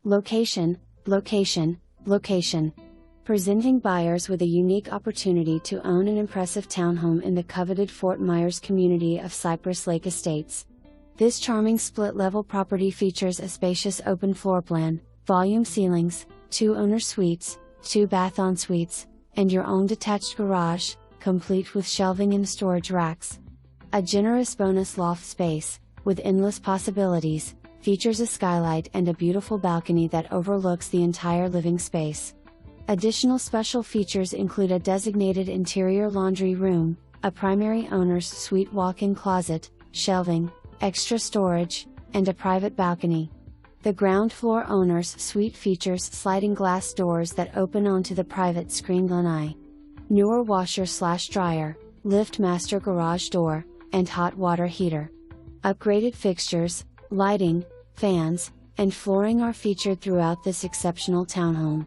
Location, location, location. Presenting buyers with a unique opportunity to own an impressive townhome in the coveted Fort Myers community of Cypress Lake Estates. This charming split-level property features a spacious open floor plan, volume ceilings, 2 owner suites, 2 bath ensuites, and your own detached garage, complete with shelving and storage racks. A generous bonus loft space, with endless possibilities, features a skylight and a beautiful balcony that overlooks the entire living space. Additional special features include a designated interior laundry room, a primary owner's suite walk-in closet, shelving, extra storage, and a private balcony. The ground floor owner's suite features sliding glass doors that open onto the private screened lanai. Newer washer/dryer, LiftMaster Garage Door, and hot water heater. Upgraded fixtures, lighting, fans, and flooring are featured throughout this exceptional townhome.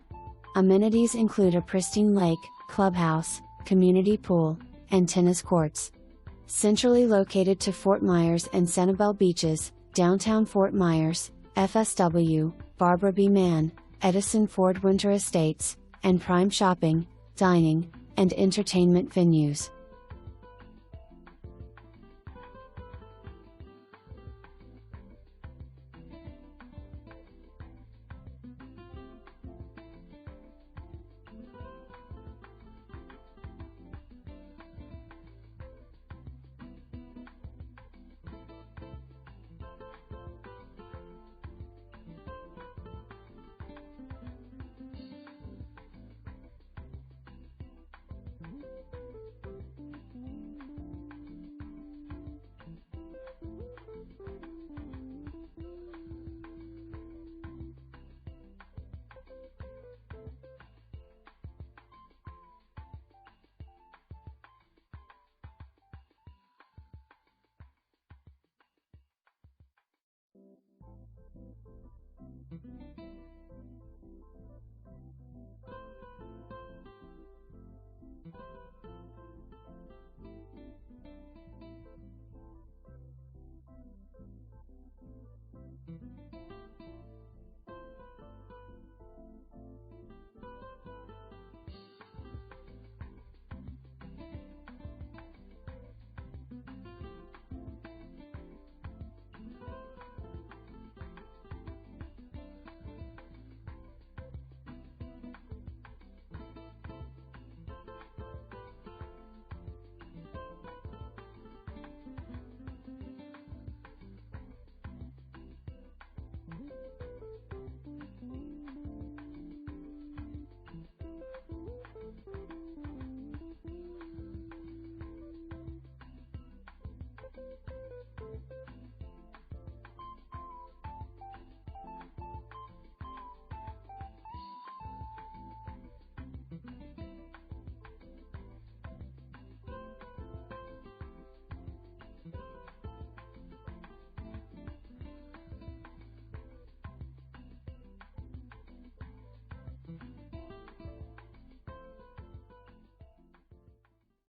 Amenities include a pristine lake, clubhouse, community pool, and tennis courts. Centrally located to Fort Myers and Sanibel beaches, downtown Fort Myers, FSW, Barbara B Mann, Edison Ford Winter Estates, and prime shopping, dining, and entertainment venues.